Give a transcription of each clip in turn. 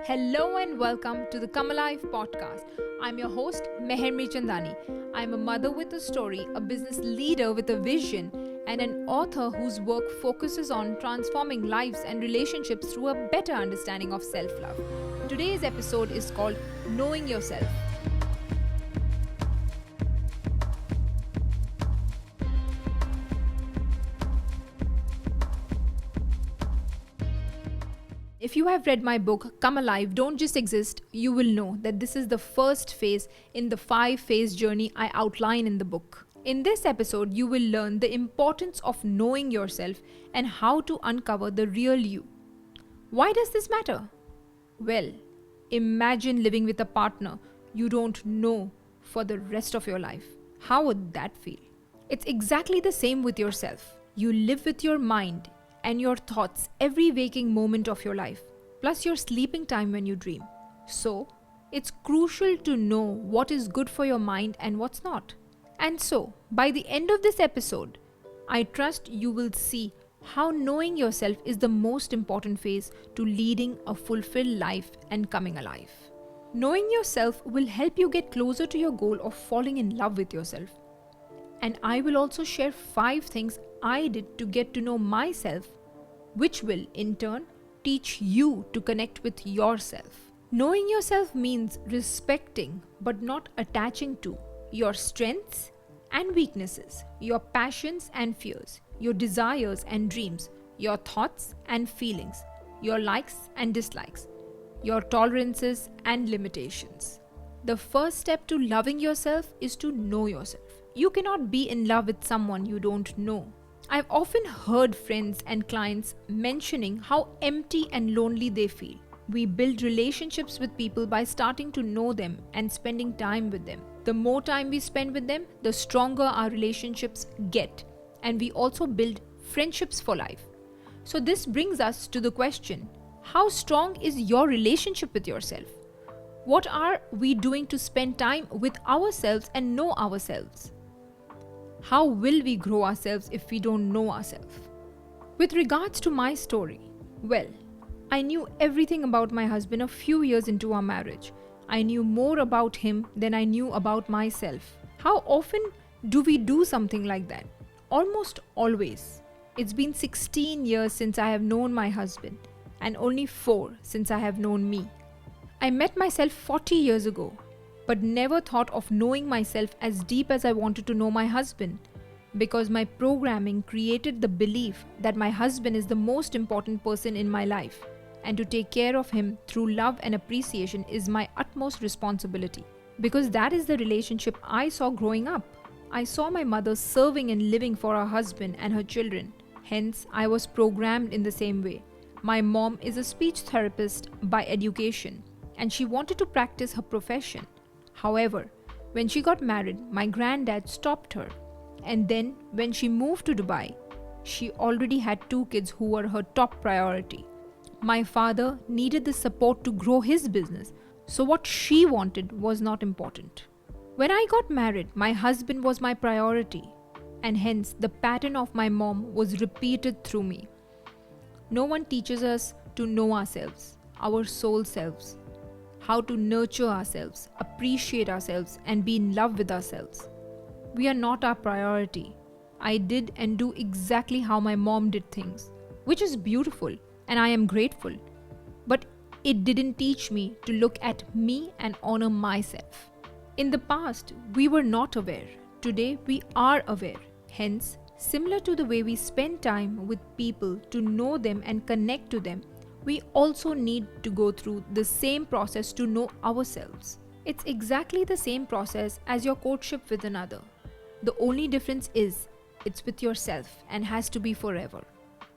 Hello and welcome to the Come Alive podcast. I'm your host, Mehermi Chandani. I'm a mother with a story, a business leader with a vision, and an author whose work focuses on transforming lives and relationships through a better understanding of self-love. Today's episode is called Knowing Yourself. If you have read my book, Come Alive, Don't Just Exist, you will know that this is the first phase in the 5-phase journey I outline in the book. In this episode, you will learn the importance of knowing yourself and how to uncover the real you. Why does this matter? Well, imagine living with a partner you don't know for the rest of your life. How would that feel? It's exactly the same with yourself. You live with your mind and your thoughts every waking moment of your life, plus your sleeping time when you dream. So, it's crucial to know what is good for your mind and what's not. And so, by the end of this episode, I trust you will see how knowing yourself is the most important phase to leading a fulfilled life and coming alive. Knowing yourself will help you get closer to your goal of falling in love with yourself. And I will also share 5 things I did to get to know myself, which will in turn teach you to connect with yourself. Knowing yourself means respecting but not attaching to your strengths and weaknesses, your passions and fears, your desires and dreams, your thoughts and feelings, your likes and dislikes, your tolerances and limitations. The first step to loving yourself is to know yourself. You cannot be in love with someone you don't know. I've often heard friends and clients mentioning how empty and lonely they feel. We build relationships with people by starting to know them and spending time with them. The more time we spend with them, the stronger our relationships get. And we also build friendships for life. So this brings us to the question, how strong is your relationship with yourself? What are we doing to spend time with ourselves and know ourselves? How will we grow ourselves if we don't know ourselves? With regards to my story, well, I knew everything about my husband a few years into our marriage. I knew more about him than I knew about myself. How often do we do something like that? Almost always. It's been 16 years since I have known my husband and only 4 since I have known me. I met myself 40 years ago, but never thought of knowing myself as deep as I wanted to know my husband, because my programming created the belief that my husband is the most important person in my life, and to take care of him through love and appreciation is my utmost responsibility, because that is the relationship I saw growing up. I saw my mother serving and living for her husband and her children, hence I was programmed in the same way. My mom is a speech therapist by education, and she wanted to practice her profession. However, when she got married, my granddad stopped her. And then when she moved to Dubai, she already had 2 kids who were her top priority. My father needed the support to grow his business, so what she wanted was not important. When I got married, my husband was my priority, and hence the pattern of my mom was repeated through me. No one teaches us to know ourselves, our soul selves, how to nurture ourselves, appreciate ourselves, and be in love with ourselves. We are not our priority. I did and do exactly how my mom did things, which is beautiful, and I am grateful. But it didn't teach me to look at me and honor myself. In the past, we were not aware. Today, we are aware. Hence, similar to the way we spend time with people to know them and connect to them, we also need to go through the same process to know ourselves. It's exactly the same process as your courtship with another. The only difference is, it's with yourself and has to be forever.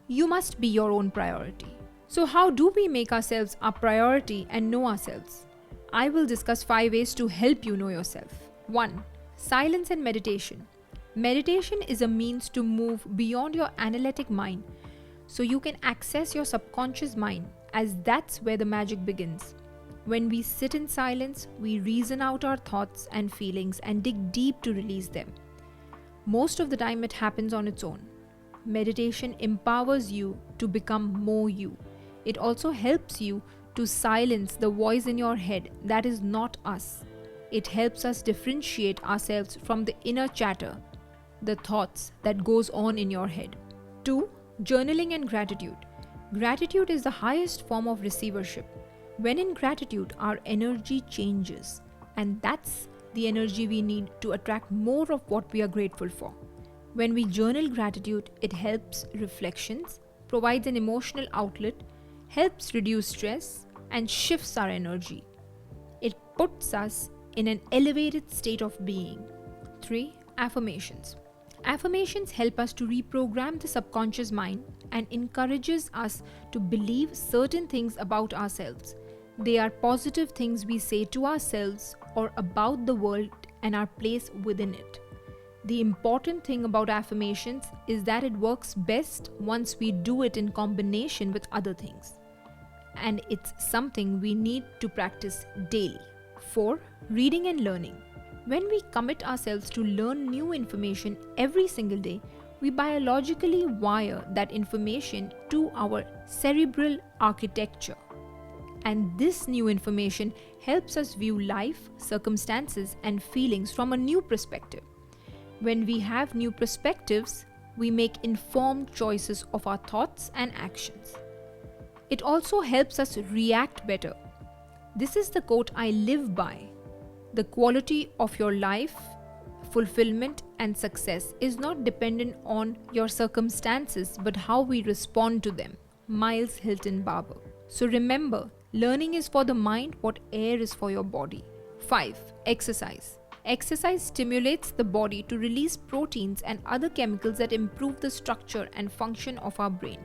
You must be your own priority. So how do we make ourselves our priority and know ourselves? I will discuss 5 ways to help you know yourself. 1. Silence and meditation. Meditation is a means to move beyond your analytic mind, so you can access your subconscious mind, as that's where the magic begins. When we sit in silence, we reason out our thoughts and feelings and dig deep to release them. Most of the time it happens on its own. Meditation empowers you to become more you. It also helps you to silence the voice in your head that is not us. It helps us differentiate ourselves from the inner chatter, the thoughts that goes on in your head. 2. Journaling and gratitude. Gratitude is the highest form of receivership. When in gratitude, our energy changes, and that's the energy we need to attract more of what we are grateful for. When we journal gratitude, it helps reflections, provides an emotional outlet, helps reduce stress, and shifts our energy. It puts us in an elevated state of being. 3. Affirmations. Affirmations help us to reprogram the subconscious mind and encourages us to believe certain things about ourselves. They are positive things we say to ourselves or about the world and our place within it. The important thing about affirmations is that it works best once we do it in combination with other things. And it's something we need to practice daily. 4. Reading and learning. When we commit ourselves to learn new information every single day, we biologically wire that information to our cerebral architecture. And this new information helps us view life, circumstances, and feelings from a new perspective. When we have new perspectives, we make informed choices of our thoughts and actions. It also helps us react better. This is the quote I live by. The quality of your life, fulfillment, and success is not dependent on your circumstances but how we respond to them. Miles Hilton Barber. So remember, learning is for the mind what air is for your body. 5. Exercise. Exercise stimulates the body to release proteins and other chemicals that improve the structure and function of our brain.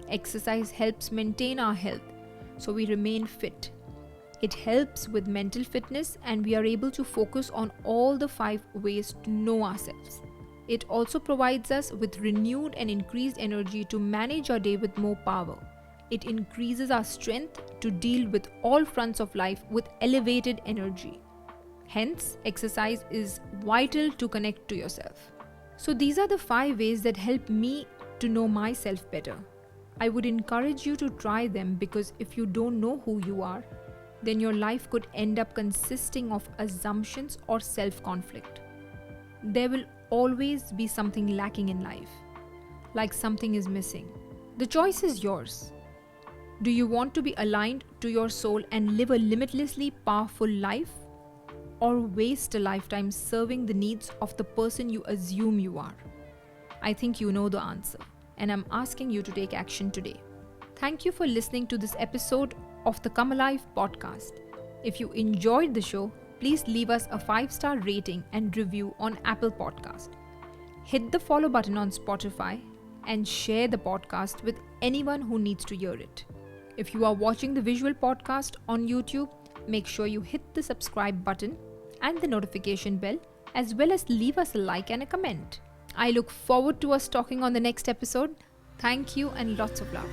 Exercise helps maintain our health, so we remain fit. It helps with mental fitness and we are able to focus on all the 5 ways to know ourselves. It also provides us with renewed and increased energy to manage our day with more power. It increases our strength to deal with all fronts of life with elevated energy. Hence, exercise is vital to connect to yourself. So these are the 5 ways that help me to know myself better. I would encourage you to try them because if you don't know who you are, then your life could end up consisting of assumptions or self-conflict. There will always be something lacking in life, like something is missing. The choice is yours. Do you want to be aligned to your soul and live a limitlessly powerful life? Or waste a lifetime serving the needs of the person you assume you are? I think you know the answer, and I'm asking you to take action today. Thank you for listening to this episode of the Come Alive podcast. If you enjoyed the show, please leave us a 5-star rating and review on Apple Podcast. Hit the follow button on Spotify and share the podcast with anyone who needs to hear it. If you are watching the visual podcast on YouTube, make sure you hit the subscribe button and the notification bell, as well as leave us a like and a comment. I look forward to us talking on the next episode. Thank you and lots of love.